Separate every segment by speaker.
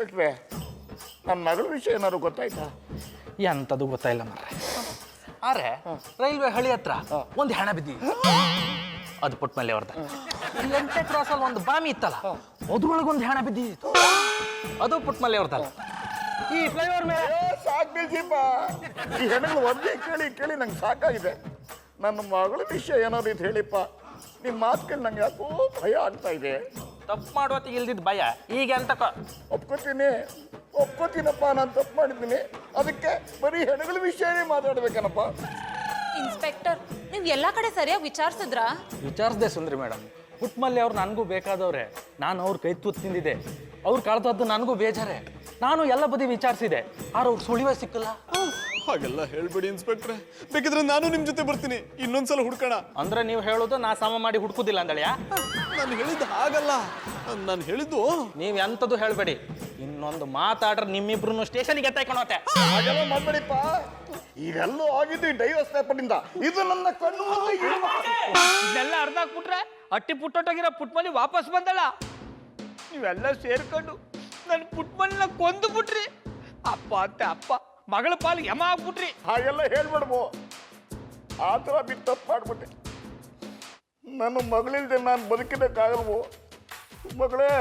Speaker 1: ಇನ್ಸ್ಪೆಕ್ಟ್ರೆ, ನನ್ನ ಮಗಳ ವಿಷಯ ಏನಾದ್ರು ಗೊತ್ತಾಯ್ತಾ?
Speaker 2: ಎಂಥದ್ದು ಗೊತ್ತಾಯಿಲ್ಲ ಮಾರ್ರೆ. ಆದ್ರೆ ರೈಲ್ವೆ ಹಳಿ ಹತ್ರ ಒಂದು ಹೆಣ ಬಿದ್ದಿ, ಅದು ಪುಟ್ಮಲ್ಲಿ ಅವ್ರದ. ಎಂಟೆ ಕ್ರಾಸಲ್ಲಿ ಒಂದು ಬಾಮಿ ಇತ್ತಲ್ಲ, ಅದ್ರೊಳಗೊಂದು ಹೆಣ ಬಿದ್ದಿತ್ತು, ಅದು ಪುಟ್ಮಲ್ಲಿ ಅವ್ರದಲ್ಲ. ಈ ಫ್ಲೈಓವರ್ ಮೇಲೆ
Speaker 1: ಸಾಕು ನಿಲ್ಸಿಪ್ಪ. ಈ ಹೆಣ್ಣುಗಳು ಒಂದೇ ಕೇಳಿ ಕೇಳಿ ನಂಗೆ ಸಾಕಾಗಿದೆ. ನನ್ನ ಮಗಳ ವಿಷಯ ಏನಾದ್ರು ಇದು ಹೇಳಿಪ್ಪ. ನಿಮ್ಮ ಮಾತು ಕೇಳಿ ನಂಗೆ ಯಾಕೋ ಭಯ ಆಗ್ತಾ ಇದೆ.
Speaker 2: ತಪ್ಪು ಮಾಡುವತ್ತಿಗೆ ಇಲ್ದಿದ್ದು ಭಯ ಈಗ ಎಂತಕ?
Speaker 1: ಒಪ್ಕೋತೀನಪ್ಪ, ನಾನು ತಪ್ಪು ಮಾಡಿದ್ದೀನಿ. ಅದಕ್ಕೆ ಬರೀ ಹೆಣ್ಣುಗಳ ವಿಷಯನೇ ಮಾತಾಡ್ಬೇಕೇನಪ್ಪ.
Speaker 3: ಇನ್ಸ್ಪೆಕ್ಟರ್, ನೀವು ಎಲ್ಲ ಕಡೆ ಸರಿಯಾಗಿ ವಿಚಾರಿಸಿದ್ರಾ?
Speaker 2: ವಿಚಾರಿಸ್ದೆ ಸುಂದ್ರಿ ಮೇಡಮ್. ಪುಟ್ಮಲ್ಲಿ ಅವ್ರು ನನಗೂ ಬೇಕಾದವ್ರೆ, ನಾನು ಅವ್ರ ಕೈ ತುತ್ತು ತಿಂದಿದ್ದೆ. ಅವ್ರು ಕಳ್ದದ್ದು ನನಗೂ ಬೇಜಾರೆ. ನಾನು ಎಲ್ಲ ಬದಿ ವಿಚಾರಿಸಿದೆ, ಆದ್ರೆ ಅವ್ರು ಸುಳಿವೇ ಸಿಕ್ಕಲ್ಲ.
Speaker 4: ಹಾಗೆಲ್ಲ ಹೇಳ್ಬೇಡಿ ಇನ್ಸ್ಪೆಕ್ಟ್ರೆ, ಬೇಕಿದ್ರೆ ನಾನು ನಿಮ್ಮ ಜೊತೆ ಬರ್ತೀನಿ, ಇನ್ನೊಂದ್ಸಲ ಹುಡ್ಕೋಣ.
Speaker 2: ಅಂದ್ರೆ ನೀವು ಹೇಳೋದು ನಾ ಸಮ ಮಾಡಿ ಹುಡ್ಕುದಿಲ್ಲ ಅಂದಳಿಯಾ?
Speaker 4: ನಾನು ಹೇಳಿದ್ದು ಹಾಗಲ್ಲ, ನಾನು ಹೇಳಿದ್ದು
Speaker 2: ನೀವು ಎಂಥದ್ದು ಹೇಳಬೇಡಿ. ಇನ್ನೊಂದು ಮಾತಾಡ್ರೆ ನಿಮ್ಮಿಬ್ರು ಸ್ಟೇಷನ್ಗೆ ಎತ್ತಾಯ್ಕೊಳತ್ತೆ.
Speaker 1: ಹಾಗೆಲ್ಲ ಮಾಡ್ಬೇಡಿಪ್ಪ. ಇದೆಲ್ಲೂ ಆಗಿದ್ದು ಈ ಡೈವರ್ಸ್ ಪೇಪರ್ನಿಂದ. ಇದು ನನ್ನ ಕಣ್ಣು ಮುಂದೆ
Speaker 5: ಇದೆಲ್ಲ ಅರ್ಧ ಹಾಕ್ಬಿಟ್ರೆ ಅಟ್ಟಿ ಪುಟ್ಟೊಟ್ಟೋಗಿರೋ ಪುಟ್ಮಲಿ ವಾಪಸ್ ಬಂದಳ. ನೀವೆಲ್ಲ ಸೇರ್ಕೊಂಡು ನನ್ನ ಪುಟ್ಮಲಿನ ಕೊಂದು ಬಿಟ್ರಿ. ಅಪ್ಪ ಅಂತ ಅಪ್ಪ, ಮಗಳ ಪಾಲು ಯಮ ಆಗ್ಬಿಟ್ರಿ.
Speaker 1: ಹಾಗೆಲ್ಲ ಹೇಳ್ಬಿಡ್ಬೋ. ಆ ಥರ ಬಿಟ್ಟು ತಪ್ಪು ಮಾಡ್ಬಿಟ್ಟೆ. ನನ್ನ ಮಗಳಿಲ್ದೆ ನಾನು ಬದುಕಿದ್ದಕ್ಕಾಗಲ್ವೋ? ಮಗಳೇ,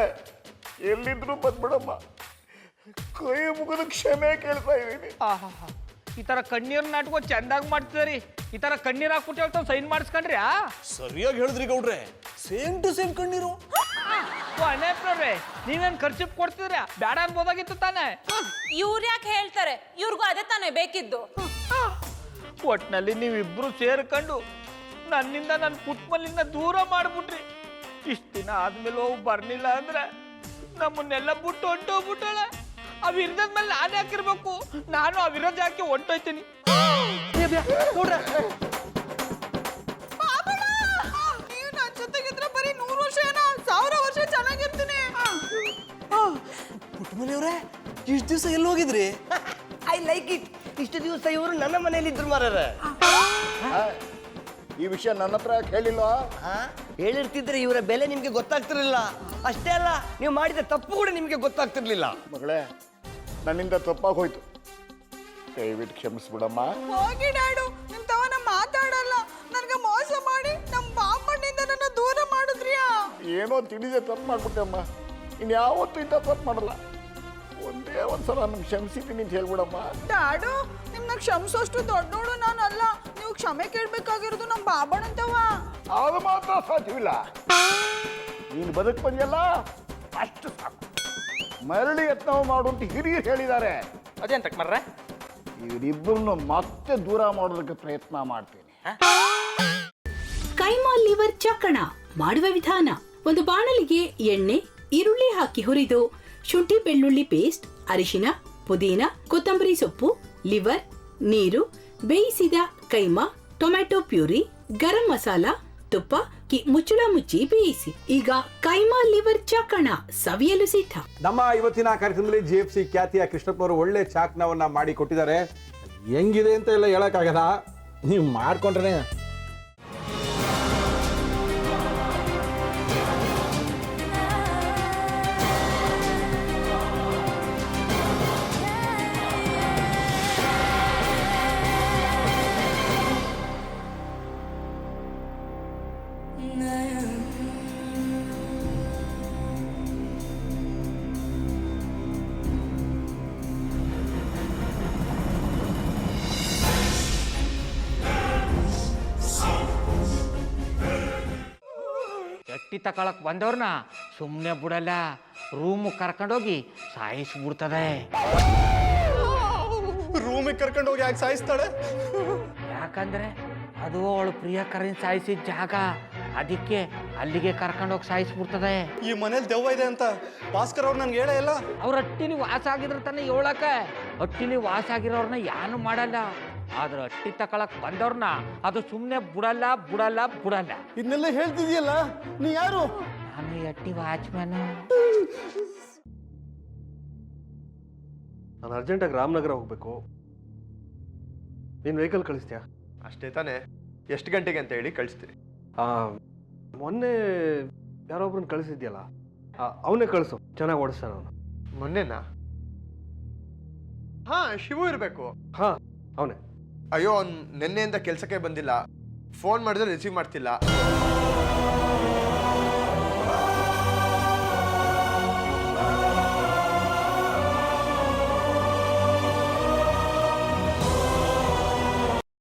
Speaker 1: ಎಲ್ಲಿದ್ರು ಬಂದ್ಬಿಡಮ್ಮ. ಕೈ ಮುಗಿದು ಕ್ಷಮೆ ಕೇಳ್ತಾ ಇದ್ದೀನಿ.
Speaker 5: ಆಹಾ, ಈ ತರ ಕಣ್ಣೀರ್ ನಾಟಕ ಚಂದಾಗಿ ಮಾಡ್ತಿದ್ರಿ. ಈ ತರ ಕಣ್ಣೀರ್ ಹಾಕ್ಬಿಟ್ಟು ಹೇಳ್ತಾವ್ ಸೈನ್ ಮಾಡಿಸ್ಕೊಂಡ್ರಿ.
Speaker 4: ಸರಿಯಾಗಿ ಹೇಳಿದ್ರಿ ಗೌಡ್ರೆ, ಸೇಮ್ ಟು ಸೇಮ್ ಕಣ್ಣೀರು.
Speaker 5: ಅನೇಪ್ರವ್ರೆ, ನೀವೇನ್ ಖರ್ಚು ಕೊಡ್ತಿದ್ರಿ? ಬೇಡ ಅನ್ಬೋದಾಗಿತ್ತು ತಾನೆ.
Speaker 3: ಇವ್ರು ಯಾಕೆ ಹೇಳ್ತಾರೆ? ಇವ್ರಿಗೂ ಅದೇ ತಾನೇ ಬೇಕಿದ್ದು.
Speaker 5: ಒಟ್ನಲ್ಲಿ ನೀವಿಬ್ರು ಸೇರ್ಕೊಂಡು ನನ್ನಿಂದ ನನ್ನ ಪುಟ್ಮಲಿಂದ ದೂರ ಮಾಡ್ಬಿಟ್ರಿ. ಇಷ್ಟ ದಿನ ಆದ್ಮೇಲೆ ಹೋಗಿ ಬರ್ಲಿಲ್ಲ ಅಂದ್ರೆ ನಮ್ಮನ್ನೆಲ್ಲ ಬಿಟ್ಟು ಹೊಂಟೋಗ್ಬಿಟ್ಟಾಳೆ. ಆ ವಿರೋಧದ ಮೇಲೆ ನಾನು ಯಾಕಿರ್ಬೇಕು? ನಾನು ಆ ವಿರೋಧ ಯಾಕೆ ಹೊಂಟೋಯ್ತೀನಿ.
Speaker 6: ನೀವು ನನ್ನ ಜೊತೆಗಿದ್ರೆ ಬರೀ 100 ವರ್ಷ ಏನೋ 1000 ವರ್ಷ ಚೆನ್ನಾಗಿರ್ತೀನಿ.
Speaker 4: ಪುಟ್ಟಮನೆಯವರೇ, ಇಷ್ಟು ದಿವಸ ಎಲ್ಲಿ ಹೋಗಿದ್ರಿ?
Speaker 7: I like it. ಇಷ್ಟು ದಿವಸ ಇವರು ನನ್ನ ಮನೆಯಲ್ಲಿ ಇದ್ರು ಮಾರ್ರೆ.
Speaker 1: ಈ ವಿಷಯ ನನ್ನ ಹತ್ರ ಯಾಕೆ ಹೇಳಿಲ್ಲ?
Speaker 7: ಹೇಳಿರ್ತಿದ್ರೆ ಇವರ ಬೆಲೆ ನಿಮ್ಗೆ ಗೊತ್ತಾಗ್ತಿರ್ಲಿಲ್ಲ. ಅಷ್ಟೇ ಅಲ್ಲ, ನೀವು ಮಾಡಿದ ತಪ್ಪು ಕೂಡ ನಿಮ್ಗೆ ಗೊತ್ತಾಗ್ತಿರ್ಲಿಲ್ಲ.
Speaker 1: ಮಗಳೇ, ನನ್ನಿಂದ ತಪ್ಪಾಗಿ ಹೋಯ್ತು. ದಯವಿಟ್ಟು ಕ್ಷಮಿಸ್ಬಿಡಮ್ಮ.
Speaker 6: ಹೋಗಿ ಡ್ಯಾಡು, ನಿಮ್ ತವನ ಮಾತಾಡಲ್ಲ. ನನಗೆ ಮೋಸ ಮಾಡಿ ನಮ್ಮ ಬಾಮ್ಮಣ್ಣಿಂದ ನನ್ನ ದೂರ ಮಾಡಿದ್ರಿಯಾ?
Speaker 1: ಏನೋ ತಿಳಿದೆ ತಪ್ಪು ಮಾಡ್ಬಿಟ್ಟೆ ಅಮ್ಮ. ಇನ್ಯಾವತ್ತೂ ಇಂಥ ತಪ್ಪು ಮಾಡಲ್ಲ. ಒಂದೇ ಒಂದ್ಸಲ ನಮ್ಗೆ ಕ್ಷಮಿಸಿದ್ದೀನಿ ಅಂತ ಹೇಳ್ಬಿಡಮ್ಮ.
Speaker 6: ಡ್ಯಾಡು, ನಿಮ್ನ ಕ್ಷಮಿಸೋಷ್ಟು ದೊಡ್ಡೋಳು ನಾನಲ್ಲ. ನೀವು ಕ್ಷಮೆ ಕೇಳ್ಬೇಕಾಗಿರೋದು ನಮ್ಮ ಬಾಬಣ್ಣಂತವ.
Speaker 1: ಅದು ಮಾತ್ರ ಸಾಧ್ಯವಿಲ್ಲ. ನೀನು ಬದುಕು ಬಂದಿಯಲ್ಲ, ಅಷ್ಟು ಸಾಕು. ಮರಳಿ ಯತ್ನ ಮಾಡು ಅಂತ ಹಿರಿಯರು ಹೇಳಿದ್ದಾರೆ.
Speaker 2: ಅದೇಂತಕ್ ಮರ್ರೆ?
Speaker 1: ಇವರಿಬ್ಬರನ್ನು ಮತ್ತೆ ದೂರ ಮಾಡೋದಕ್ಕೆ ಪ್ರಯತ್ನ ಮಾಡ್ತೀನಿ.
Speaker 8: ಕೈಮಾ ಲಿವರ್ ಚಕ್ಕಣ ಮಾಡುವ ವಿಧಾನ: ಒಂದು ಬಾಣಲಿಗೆ ಎಣ್ಣೆ, ಈರುಳ್ಳಿ ಹಾಕಿ ಹುರಿದು ಶುಂಠಿ ಬೆಳ್ಳುಳ್ಳಿ ಪೇಸ್ಟ್, ಅರಿಶಿನ, ಪುದೀನ, ಕೊತ್ತಂಬರಿ ಸೊಪ್ಪು, ಲಿವರ್, ನೀರು, ಬೇಯಿಸಿದ ಕೈಮಾ, ಟೊಮ್ಯಾಟೊ ಪ್ಯೂರಿ, ಗರಂ ಮಸಾಲ, ತುಪ್ಪ ಮುಚ್ಚಳ ಮುಚ್ಚಿ ಬೇಯಿಸಿ. ಈಗ ಕೈಮಾ ಲಿವರ್ ಚಾಕಣ ಸವಿಯಲು ಸಿದ್ಧ.
Speaker 9: ನಮ್ಮ ಇವತ್ತಿನ ಕಾರ್ಯಕ್ರಮದಲ್ಲಿ GFC ಖ್ಯಾತಿಯ ಕೃಷ್ಣಪ್ಪನವರು ಒಳ್ಳೆ ಚಾಕ್ನವನ್ನ ಮಾಡಿ ಕೊಟ್ಟಿದ್ದಾರೆ. ಹೆಂಗಿದೆ ಅಂತ ಎಲ್ಲ ಹೇಳಕ್ಕಾಗಲ್ಲ, ನೀವು ಮಾಡ್ಕೊಂಡ್ರೆ.
Speaker 5: ಎಟ್ಟಿ ತಕೊಳಕ್ ಬಂದವ್ರನ್ನ ಸುಮ್ಮನೆ ಬಿಡಲ್ಲ, ರೂಮ್ ಕರ್ಕೊಂಡೋಗಿ ಸಾಯಿಸ್ಬಿಡ್ತದೆ.
Speaker 4: ರೂಮಿಗೆ ಕರ್ಕೊಂಡು ಹೋಗಿ ಯಾಕೆ ಸಾಯಿಸ್ತಾಳೆ?
Speaker 5: ಯಾಕಂದ್ರೆ ಅದು ಅವಳು ಪ್ರಿಯಕರನ್ ಸಾಯಿಸಿದ ಜಾಗ. ಅದಕ್ಕೆ ಅಲ್ಲಿಗೆ ಕರ್ಕೊಂಡೋಗಿ ಸಾಯಿಸ್ಬಿಡ್ತದೆ.
Speaker 4: ಈ ಮನೇಲಿ ದೆವ್ವ ಇದೆ ಅಂತ ಭಾಸ್ಕರ್ ಅವ್ರು ನನ್ಗೆ ಹೇಳೇ ಇಲ್ಲ.
Speaker 5: ಅವ್ರ ಹಟ್ಟಿಲಿ ವಾಸ ಆಗಿದ್ರೆ ತಾನೆ ಹೇಳಕ. ಹಟ್ಟಿಲಿ ವಾಸ ಆಗಿರೋರ್ನ ಯಾನು ಮಾಡಲ್ಲ, ಆದ್ರೆ ಹಟ್ಟಿ ತಕೊಳಕ್ ಬಂದವ್ರನ್ನ ಅದು ಸುಮ್ಮನೆ ಬಿಡಲ್ಲ ಬಿಡಲ್ಲ ಬಿಡಲ್ಲ.
Speaker 4: ಇದನ್ನೆಲ್ಲ ಹೇಳ್ತಿದ್ಯಲ್ಲ, ನೀ ಯಾರು?
Speaker 5: ನಾನು ಈ ಹಟ್ಟಿ ವಾಚ್ಮ್ಯಾನು.
Speaker 4: ನಾನು ಅರ್ಜೆಂಟಾಗಿ ರಾಮನಗರ ಹೋಗ್ಬೇಕು. ನೀನು ವೆಹಿಕಲ್ ಕಳಿಸ್ತೀಯಾ?
Speaker 10: ಅಷ್ಟೇ ತಾನೇ. ಎಷ್ಟು ಗಂಟೆಗೆ ಅಂತ ಹೇಳಿ ಕಳಿಸ್ತೀನಿ.
Speaker 4: ಮೊನ್ನೆ ಯಾರೊಬ್ರನ್ನ ಕಳಿಸಿದ್ಯಲ್ಲ, ಅವನೇ ಕಳಿಸು, ಚೆನ್ನಾಗಿ ಓಡಿಸ್ತಾನೆ ಅವನು.
Speaker 10: ಮೊನ್ನೆನಾ? ಹಾ, ಶಿವು ಇರಬೇಕು.
Speaker 9: ಹಾ ಅವನೇ.
Speaker 10: ಅಯ್ಯೋ, ಅವ್ನು ನಿನ್ನೆಯಿಂದ ಕೆಲಸಕ್ಕೆ ಬಂದಿಲ್ಲ. ಫೋನ್ ಮಾಡಿದ್ರೆ ರಿಸೀವ್ ಮಾಡ್ತಿಲ್ಲ.